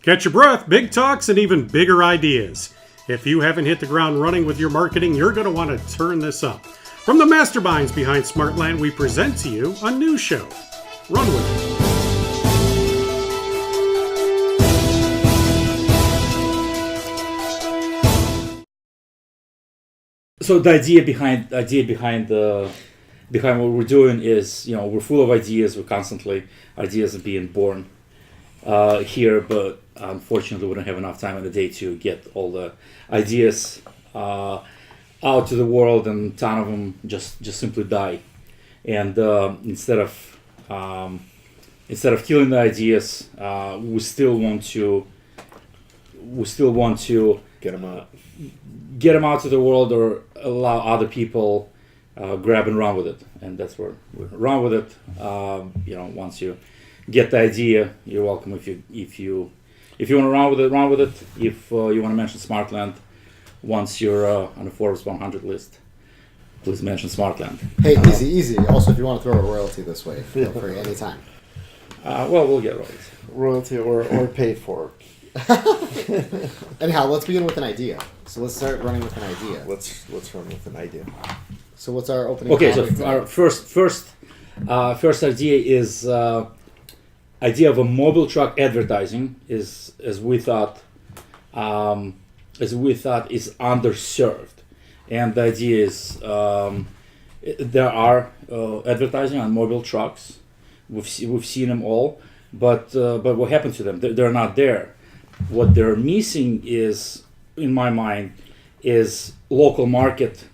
Catch your breath, big talks, and even bigger ideas. If you haven't hit the ground running with your marketing, you're going to want to turn this up. From the masterminds behind Smartland, we present to you a new show. Run with it. So the idea behind what we're doing is, we're full of ideas. We're constantly ideas are being born here, but unfortunately, we don't have enough time in the day to get all the ideas out to the world, and a ton of them just simply die. And instead of killing the ideas, we still want to get them out. Get them out to the world, or allow other people grab and run with it, and that's where we run with it. Once you get the idea, you're welcome. If you want to run with it. If you want to mention Smartland, once you're on the Forbes 100 list, please mention Smartland. Hey, easy. Also, if you want to throw a royalty this way, feel free anytime. We'll get royalty or paid for. Anyhow, let's begin with an idea. So let's start running with an idea. Let's run with an idea. So what's our opening? Okay, so our first idea is idea of a mobile truck advertising is as we thought is underserved, and the idea is there are advertising on mobile trucks. We've seen them all, but what happened to them? They're not there. What they're missing is, in my mind, is local market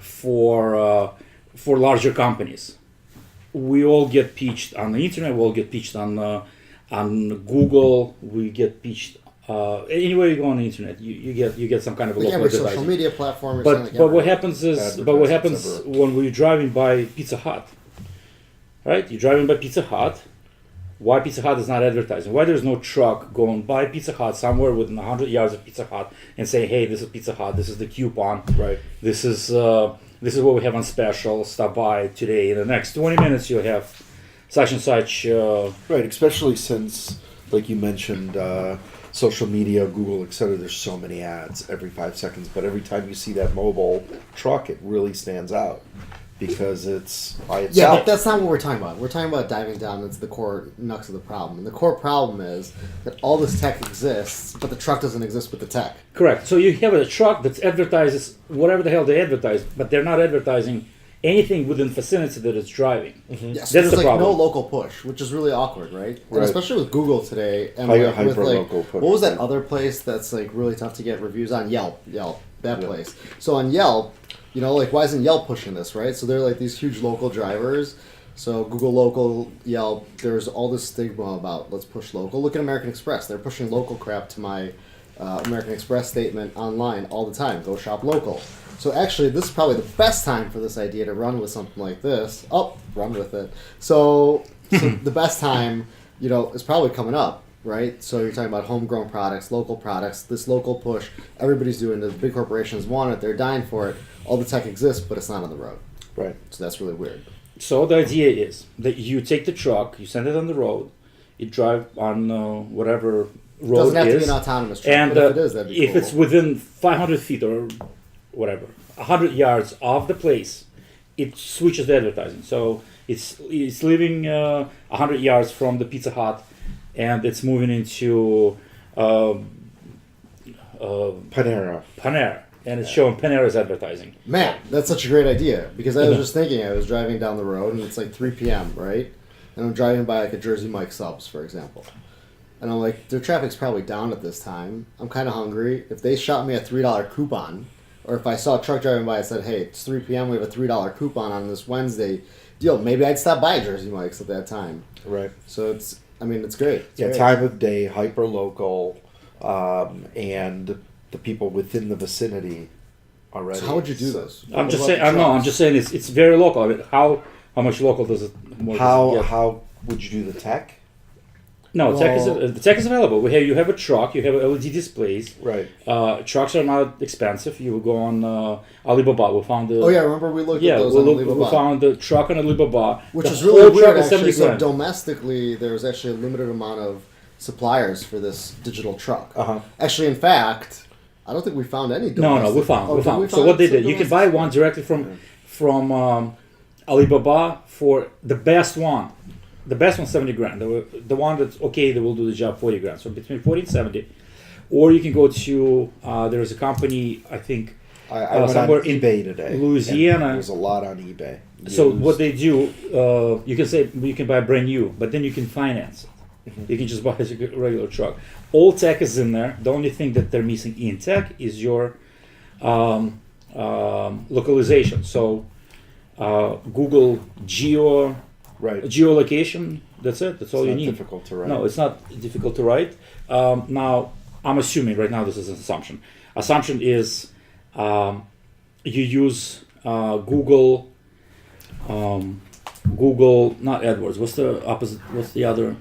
for larger companies. We all get pitched on the internet. We all get pitched on Google. We get pitched anywhere you go on the internet. You get some kind of a local advertising. Social media platform. But what happens when we're driving by Pizza Hut, right? You're driving by Pizza Hut. Why Pizza Hut is not advertising? Why there's no truck going by Pizza Hut somewhere within 100 yards of Pizza Hut and saying, "Hey, this is Pizza Hut. This is the coupon. Right. This is what we have on special. Stop by today. In the next 20 minutes, you'll have such and such." Right. Especially since, like you mentioned, social media, Google, etc. There's so many ads every 5 seconds, but every time you see that mobile truck, it really stands out. Because it's by itself. Yeah, but that's not what we're talking about. We're talking about diving down into the core nux of the problem. And the core problem is that all this tech exists, but the truck doesn't exist with the tech. Correct. So you have a truck that advertises whatever the hell they advertise, but they're not advertising anything within vicinity that it's driving. Mm-hmm. Yeah, so there's no local push, which is really awkward, right? And especially with Google today. And hyper-local push. What was that other place that's really tough to get reviews on? Yelp, that place. So on Yelp, why isn't Yelp pushing this, right? So they're these huge local drivers. So Google Local, Yelp, there's all this stigma about let's push local. Look at American Express. They're pushing local crap to my American Express statement online all the time. Go shop local. So actually, this is probably the best time for this idea to run with something like this. Run with it. So the best time, is probably coming up. Right? So you're talking about homegrown products, local products, this local push. Everybody's doing it. The big corporations want it. They're dying for it. All the tech exists, but it's not on the road. Right. So that's really weird. So the idea is that you take the truck, you send it on the road, you drive on whatever road it doesn't have is, to be an autonomous truck, and but if it is, that'd be if cool. it's within 500 feet or whatever, 100 yards of the place, it switches the advertising. So it's leaving 100 yards from the Pizza Hut, and it's moving into Panera, and it's showing Panera's advertising. Man, that's such a great idea, because I was just thinking, I was driving down the road, and it's 3 p.m., right? And I'm driving by a Jersey Mike Subs, for example. And I'm like, their traffic's probably down at this time. I'm kind of hungry. If they shot me a $3 coupon, or if I saw a truck driving by and said, hey, it's 3 p.m., we have a $3 coupon on this Wednesday deal, maybe I'd stop by Jersey Mike's at that time. Right. So it's great. It's great. Time of day, hyper local, and the people within the vicinity already. So how would you do this? I'm just saying it's very local. I mean, how much local does it? How would you do the tech? No, the tech is available. You have a truck. You have LED displays. Right. Trucks are not expensive. You will go on Alibaba. We found the. Oh yeah, remember we looked at those on Alibaba. We found the truck on Alibaba, which is really weird. Actually, so domestically, there's actually a limited amount of suppliers for this digital truck. Uh-huh. Actually, in fact, I don't think we found any. No, we found. Oh, we did found. we So find what they some did, you can buy one directly from Alibaba for the best one. The best one, 70 grand. The one that's okay, they will do the job, 40 grand. So between 40 and 70. Or you can go to, there's a company, I think, I went on somewhere in eBay today. Louisiana. and There's a lot on eBay. So Used. what they do, you can say you can buy brand new, but then you can finance it. You can just buy a regular truck. All tech is in there. The only thing that they're missing in tech is your localization. So Google geolocation. That's it. That's all It's you not need. difficult to write. No, it's not difficult to write. Now, I'm assuming right now this is an assumption. Assumption is you use Google, not AdWords. What's the opposite? What's the other?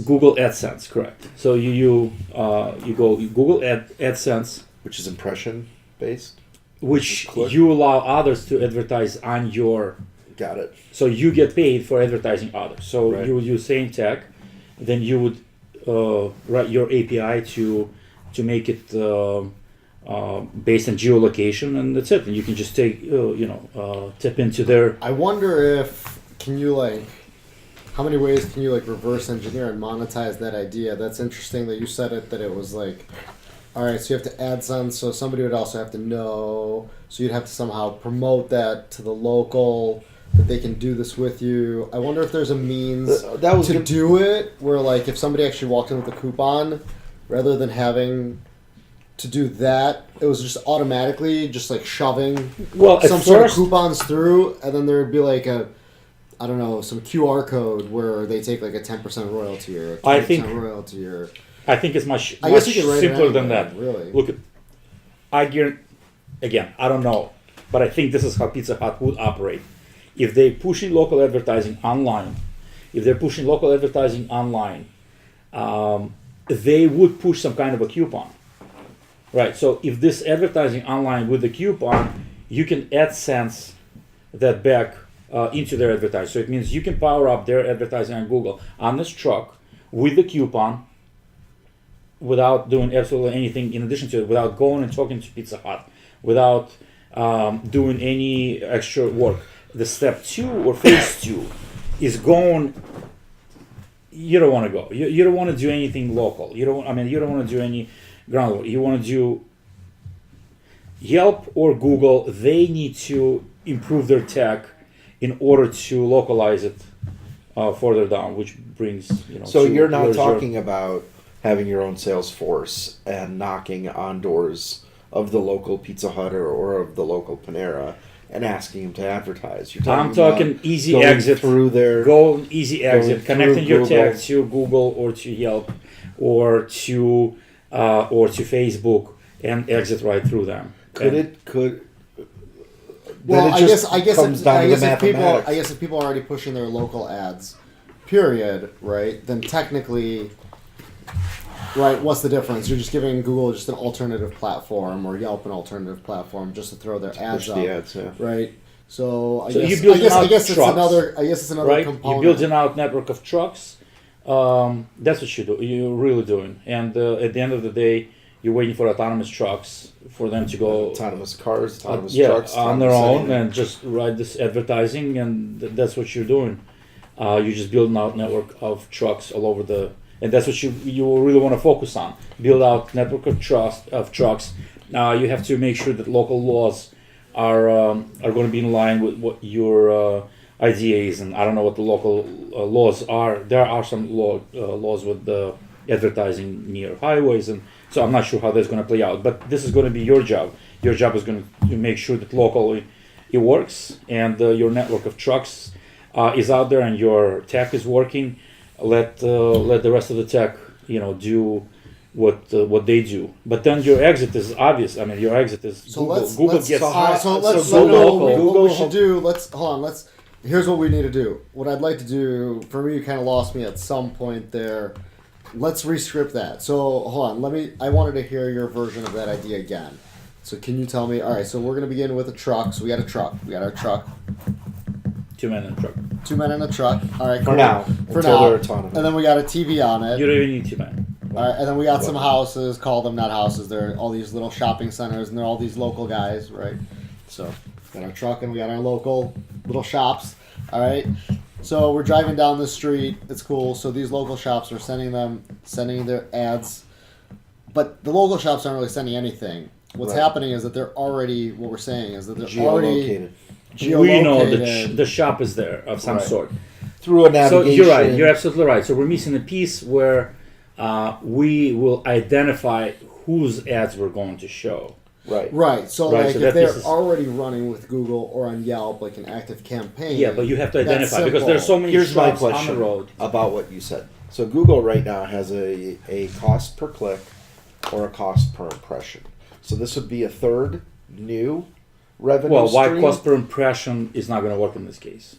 Google AdSense, correct. So you go Google AdSense, Which is impression based. which Click. you allow others to advertise on your. Got it. So you get paid for advertising others. So Right. you would use same tech, then you would write your API to make it based on geolocation, and that's it. And you can just take tap into their. I wonder if how many ways can you reverse engineer and monetize that idea? That's interesting that you said it, that it was all right, so you have to add some, so somebody would also have to know, so you'd have to somehow promote that to the local, that they can do this with you. I wonder if there's a means That was to good. do it where if somebody actually walked in with a coupon, rather than having to do that, it was just automatically just shoving Well, at some sort of first- coupons through, and then there'd be I don't know, some QR code where they take a 10% royalty or a 20% I think- royalty or. I think it's much I guess you could write it simpler than anyway, that. really. Look, I guarantee. Again, I don't know, but I think this is how Pizza Hut would operate. If they're pushing local advertising online, they would push some kind of a coupon, right? So if this advertising online with the coupon, you can AdSense that back into their advertising. So it means you can power up their advertising on Google on this truck with the coupon, without doing absolutely anything in addition to it, without going and talking to Pizza Hut, without doing any extra work. The step 2 or phase 2 is going. You don't want to go. You don't want to do anything local. You don't want to do any groundwork. You want to do Yelp or Google. They need to improve their tech in order to localize it further down, which brings So to you're not where's your- talking about having your own sales force and knocking on doors of the local Pizza Hut or of the local Panera and asking them to advertise. You're I'm about talking easy going exit through their. Go easy exit, through connecting your Google. tech to Google or to Yelp or to Facebook and exit right through them. Could And- it could? Well, then it just comes down to the mathematics. I guess if people are already pushing their local ads, period, right? Then technically, right? What's the difference? You're just giving Google just an alternative platform or Yelp an alternative platform just to throw their ads Push up, the ads, yeah. right? So So you build out I guess it's trucks, another. I guess it's another right? component. You're building out network of trucks. That's what you're really doing. And at the end of the day, you're waiting for autonomous trucks for them to go Autonomous cars, autonomous yeah, trucks, on their autonomous own anything. and just write this advertising, and that's what you're doing. You're just building out network of trucks all over and that's what you really want to focus on. Build out network of trucks. You have to make sure that local laws are going to be in line with what your idea is, and I don't know what the local laws are. There are some laws with the advertising near highways, and so I'm not sure how that's going to play out. But this is going to be your job. Your job is going to make sure that locally it works, and your network of trucks is out there, and your tech is working. Let the rest of the tech, do what they do. But then your exit is obvious. I mean, your exit is So Google. let's Google let's gets so Google what local. we should do. Let's. Here's what we need to do. What I'd like to do, for me, you kind of lost me at some point there. Let's rescript that. So hold on. I wanted to hear your version of that idea again. So can you tell me? All right. So we're gonna begin with a truck. So we got a truck. We got our truck. 2 men in a truck. 2 men in a truck. All right, For cool. now, For until now. they're autonomous. And then we got a TV on it. You don't even need 2 men. All right, and then we got some houses. Call them not houses. They're all these little shopping centers, and they're all these local guys, right? So we got our truck and we got our local little shops. All right. So we're driving down the street. It's cool. So these local shops are sending their ads, but the local shops aren't really sending anything. What's Right. happening is that they're already. What we're saying is that they're Geolocated. already We know geolocated. the shop is there of some Right. sort. Through a So navigation. you're right. You're absolutely right. So we're missing a piece where we will identify whose ads we're going to show. Right. Right. So Right, like so if that they're piece is- already running with Google or on Yelp, like an active campaign. Yeah, but you have to that's identify because simple. there's so many Here's my shops on the question road. about what you said. So Google right now has a cost per click or a cost per impression. So this would be a third new revenue Well, why stream. cost per impression is not going to work in this case?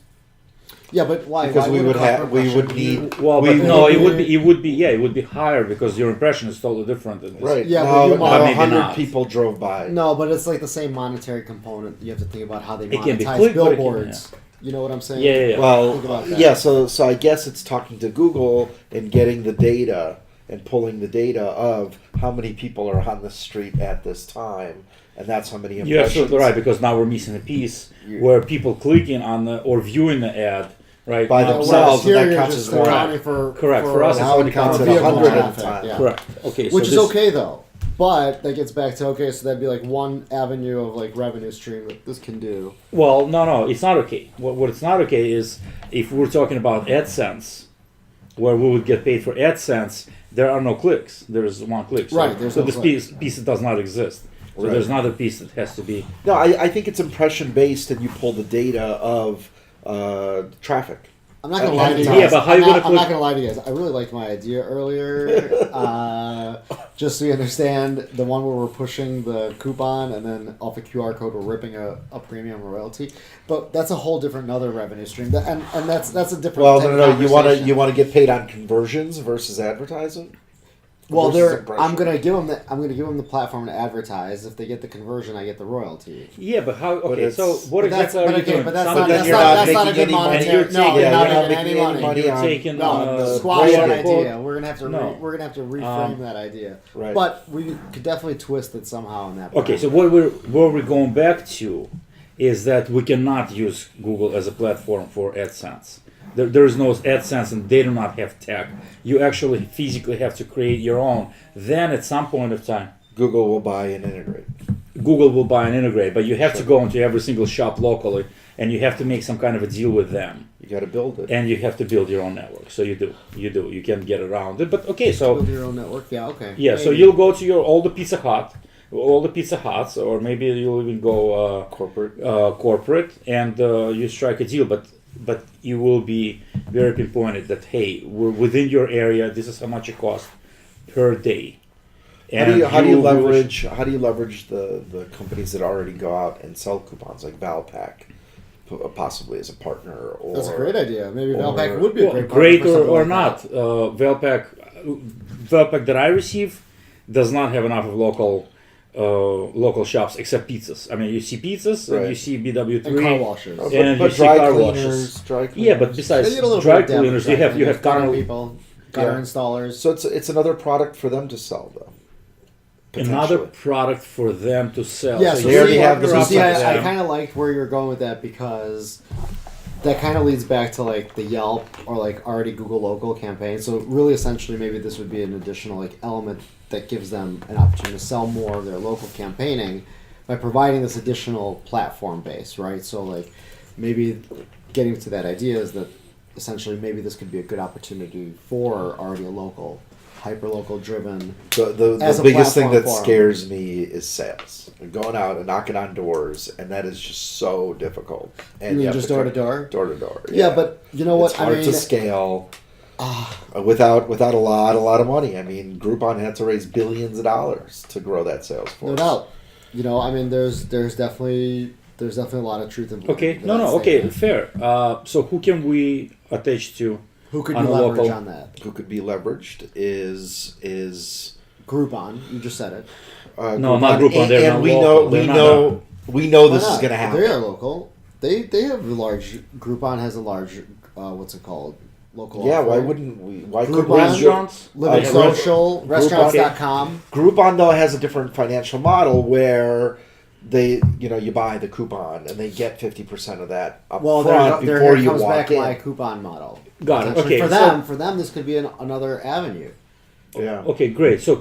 Yeah, but why? Because why we would would a cost per have we would impression need Well, we but no, would- it would be higher because your impression is totally different than this. right. Yeah, but now, you now might- maybe 100 not. people drove by. No, but it's like the same monetary component. You have to think about how they It can be monetize click, but it can- billboards. You know what I'm saying? Yeah, yeah, yeah. Well, Think about that. yeah. So I guess it's talking to Google and getting the data and pulling the data of how many people are on the street at this time, and that's how many impressions. You're absolutely right because now we're missing a piece where people clicking on the or viewing the ad, right? By now- themselves, and here that you're counts just as one. accounting for Correct. For us, it's Now already it counts counted at as vehicle 100 one. at a traffic, time. yeah. Correct. Okay. So Which is this- okay though. But that gets back to okay, so that'd be like one avenue of like revenue stream that this can do. Well, no, it's not okay. What it's not okay is if we're talking about AdSense, where we would get paid for AdSense, there are no clicks. There is one click. So, Right, there's so no this click. piece does not exist. So Right. there's another piece that has to be. No, I think it's impression based, and you pull the data of traffic. I'm not gonna lie to you guys. Yeah, but how you gonna I'm not put- gonna lie to you guys. I really liked my idea earlier. Just so you understand, the one where we're pushing the coupon and then off a QR code we're ripping a premium royalty. But that's a whole different another revenue stream. And that's a different. Well, type no, of you conversation. want to get paid on conversions versus advertising. Well, versus I'm impression? gonna give them the platform to advertise. If they get the conversion, I get the royalty. Yeah, but how? Okay, it's- so what But that's- exactly are but you okay, doing? but that's Something not- then that you're you're not that's not a making good any monetary. money. And you're No, taking- you're not you're making any money. You're on taking No, the squash that branding. idea. We're gonna have to No. we're gonna have to reframe that idea. Right. But we could definitely twist it somehow in that. Okay, plan. so what we're going back to is that we cannot use Google as a platform for AdSense. There is no AdSense and they do not have tech. You actually physically have to create your own. Then at some point of time, Google will buy and integrate. Google will buy and integrate, but you have to go into every single shop locally and you have to make some kind of a deal with them. You got to build it. And you have to build your own network. So you do. You can get around it. But okay, so build your own network. Yeah. Okay. yeah, so Maybe. you'll go to all the Pizza Huts, or maybe you'll even go Corporate. corporate, and you strike a deal. But you will be very pinpointed that hey, we're within your area. This is how much it costs per day. How do you will- leverage the companies that already go out and sell coupons like Valpak, possibly as a partner? Or That's a great idea. Maybe or- Valpak would be a Well, great great partner for or something not. like that. Valpak that I receive does not have enough of local shops except pizzas. I mean, you see pizzas and Right. you see BW3 And car washers. But, And but you see dry car cleaners, washes. dry cleaners. Yeah, but besides They need a little dry bit of depth cleaners, with you dry have cleaners, gutter tunnel. people, gutter Yeah. installers. So it's another product for them to sell, though. Another Potentially. product for them to sell. Yeah, so so they already have the so see, business. I kind of liked where you're going with that because that kind of leads back to like the Yelp or like already Google local campaign. So really, essentially, maybe this would be an additional like element that gives them an opportunity to sell more of their local campaigning by providing this additional platform base, right? So like maybe getting to that idea is that essentially maybe this could be a good opportunity for already a local, hyper-local driven. The As a biggest thing platform that for 'em. scares me is sales. Going out and knocking on doors, and that is just so difficult. And You mean have just to door come- to door? Door to door. Yeah, but you know what? It's hard I mean, to scale without a lot of money. I mean, Groupon had to raise billions of dollars to grow that sales force. no doubt. You know, I mean, there's definitely a lot of truth in. Okay, in no, that okay, statement. fair. So who can we attach to? Who could on you a leverage local- on that? Who could be leveraged is Groupon. You just said it. No, not Groupon, And, they're and not we local. know They're not we know Why this is not? going to happen. They are local. They have a large. Groupon has a large. What's it called? Local. Yeah, why offering. wouldn't we? Why Groupon? couldn't we? Restaurants? Living Groupon- Social, restaurants.com. Groupon though has a different financial model where they, you buy the coupon and they get 50% of that up Well, front there before you comes walk back in. my coupon model. Got it. Essentially, Okay. for them, this could be another avenue. Yeah. Okay, great. So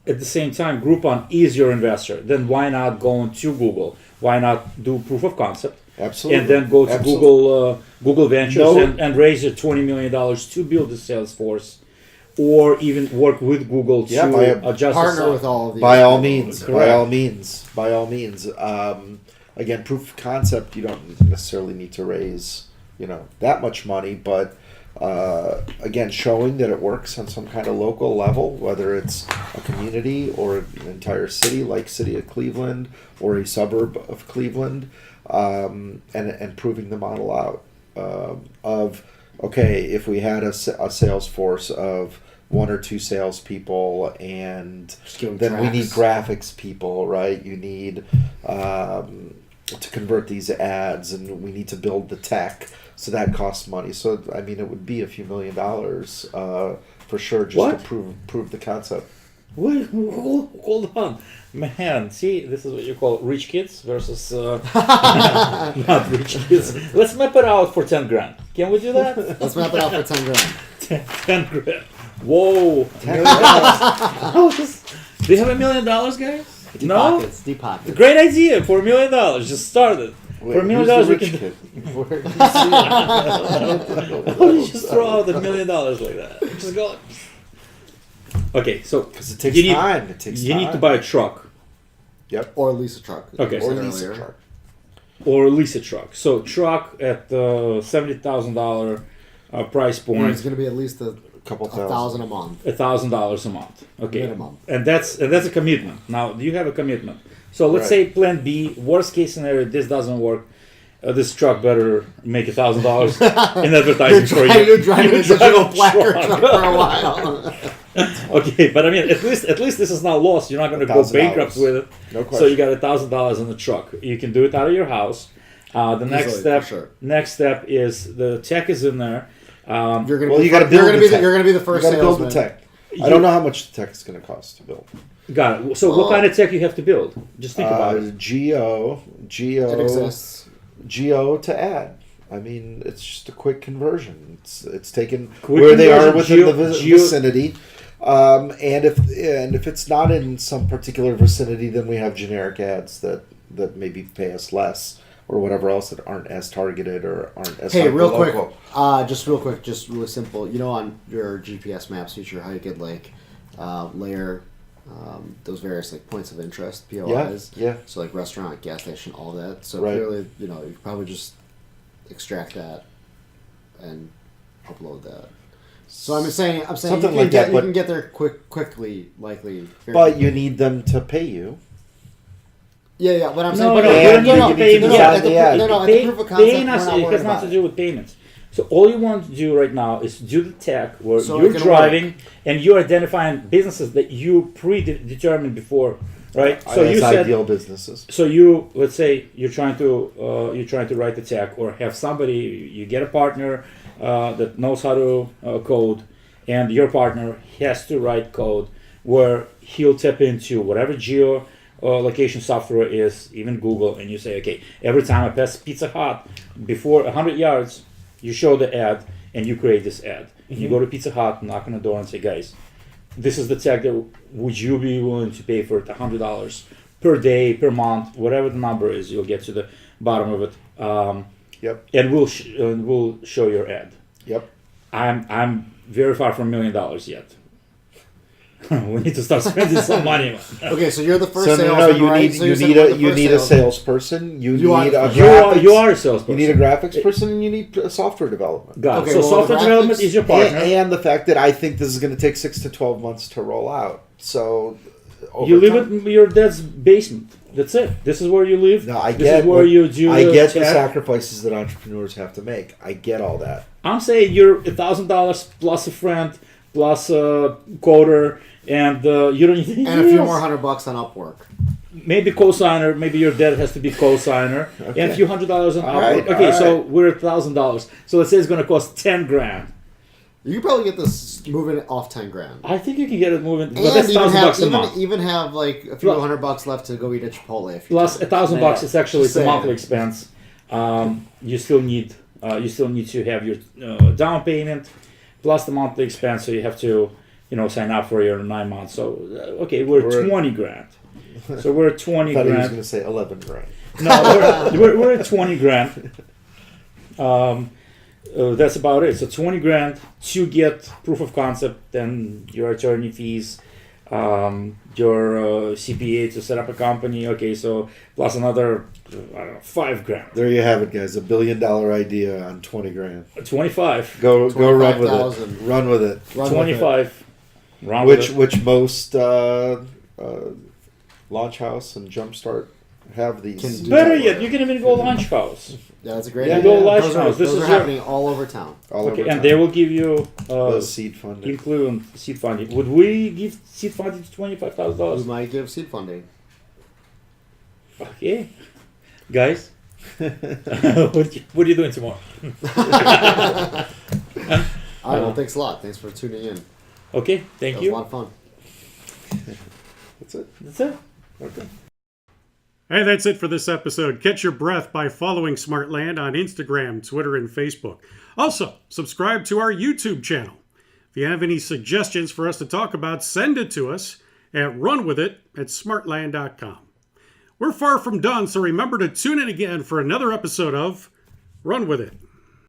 at the same time, Groupon is your investor. Then why not go into Google? Why not do proof of concept? Absolutely. And then go to Absolutely. Google Ventures No. and raise your $20 million to build a sales force, or even work with Google to Yeah, adjust Partner the with all of these. By all means. Correct. By all means. Again, proof of concept, you don't necessarily need to raise, that much money, but again, showing that it works on some kind of local level, whether it's a community or an entire city like City of Cleveland or a suburb of Cleveland, and proving the model out of, okay, if we had a sales force of one or two salespeople, and Just give 'em then we need tracks. graphics people, right? You need to convert these ads, and we need to build the tech, so that costs money. So I mean, it would be a few $1 million for sure, just What? to prove the concept. Wait, hold on, man. See, this is what you call rich kids versus not rich kids. Let's map it out for 10 grand. Can we do that? Let's map it out for 10 grand. 10 grand. Whoa. How is this? Do you have $1 million, guys? Deep No. pockets. Deep pockets. Great idea for $1 million. Just start it. Wait, For $1 million, who's the we rich can. kid? Where do you see it? How do you just throw out $1 million like that? Just go. Okay, so Because it takes you need, time. It takes you time. need to buy a truck Yep. Or lease a truck. Okay. Or Said lease a earlier. truck. or lease a truck. So truck at $70,000 price It's point, going to be at least a Couple $1,000 a month. $1,000 a month. Okay, Minimum. and that's a commitment. Now you have a commitment. So let's Right. say Plan B, worst case scenario, this doesn't work. This truck better make $1,000 in advertising for you. You're driving a drive digital a placard truck. truck for a while. Okay, but I mean, at least this is not lost. You're not going to go $1,000. bankrupt with it. No question. So you got $1,000 in the truck. You can do it out of your house. The next Easily, step, for sure. next step is the tech is in there. You're going Well, to you be, gotta you're build gonna the be the, tech. you're going to be the You first got to build salesman. the tech. I don't know how much the tech is going to cost to build. Got it. So what kind of tech you have to build? Just think about it. Geo It exists. Geo to ad. I mean, it's just a quick conversion. It's taken Quick where they are conversion, within the geo- vicinity. And if it's not in some particular vicinity, then we have generic ads that maybe pay us less or whatever else that aren't as targeted or aren't as Hey, real quick, hyperlocal. just really simple. You know, on your GPS maps feature, how you could layer those various points of interest, POIs. Yeah. So restaurant, gas station, all that. So Right. clearly, you could probably just extract that and upload that. So I'm saying Something you can like that, you but- can get there quickly, likely. very But quickly. you need them to pay you. Yeah. What I'm No, saying, no, but you don't need to pay to me. decide at the, the ad. no, at the proof of concept, Paying we're us, not it worried has about nothing to it. do with payments. So all you want to do right now is do the tech where So you're it can driving and you're identifying businesses that you predetermined before, right? So As you said, ideal businesses. so you, let's say you're trying to write the tech or have somebody, you get a partner that knows how to code, and your partner has to write code where he'll tap into whatever geo location software is, even Google, and you say, okay, every time I pass Pizza Hut before 100 yards, you show the ad and you create this ad. And you go to Pizza Hut, knock on the door and say, guys, this is the tech that would you be willing to pay for it $100 per day, per month, whatever the number is, you'll get to the bottom of it. Yep. And we'll show your ad. Yep. I'm very far from $1 million yet. We need to start spending some money. Man. Okay, so you're the first So salesman, you right? need So you said need we're a the you first need a salesman. salesperson. You You need are- a You graphics. are a salesperson. You need a graphics person, and you need a software development. Got it. Okay, So well, software graphics- development is your partner. And the fact that I think this is going to take 6 to 12 months to roll out. So over You live time- in your dad's basement. That's it. This is where you live. No, I this get is where what- you do. I get the tech. sacrifices that entrepreneurs have to make. I get all that. I'm saying you're $1,000 plus a friend plus a coder, and you don't need anything And a few else. more $100 on Upwork. maybe co-signer. Maybe your dad has to be co-signer, and a few $100 on All upward. right, Okay, all so we're at $1,000. So let's say it's going to cost $10,000. You can probably get this moving off 10 grand. I think you can get it moving, but And that's even $1,000 a have, month. even have like a few $100 left to go eat at Chipotle. If you Plus can. $1,000 is actually Just a saying. monthly expense. You still need to have your down payment plus the monthly expense. So you have to sign up for your 9 months. So okay, we're at $20,000. So we're at 20 I thought he was grand. going to say 11 grand. No, we're at 20 grand. That's about it. So 20 grand to get proof of concept, then your attorney fees, your CPA to set up a company. Okay, so plus another, I don't know, 5 grand. There you have it, guys. $1 billion idea on 20 grand. 25. Go run with it. 25,000. Run with it. Run with 25. Round with it. Which most Launch House and Jumpstart have these. Can do Better that. yet, you can even go launch house. Yeah, that's a great Yeah, idea. yeah. Live Those house. are, This those is are your- happening all over town. all Okay, over and town. they will give you Those seed funding. include seed funding. Would we give seed funding to We $25,000? might give seed funding. Okay, guys, what are you doing tomorrow? All right, well, Uh, thanks a lot. Thanks for tuning in. Okay, That thank was a lot you. of fun. That's it. That's it. Okay. Hey, that's it for this episode. Catch your breath by following Smartland on Instagram, Twitter, and Facebook. Also, subscribe to our YouTube channel. If you have any suggestions for us to talk about, send it to us at runwithit@smartland.com. We're far from done, so remember to tune in again for another episode of Run With It.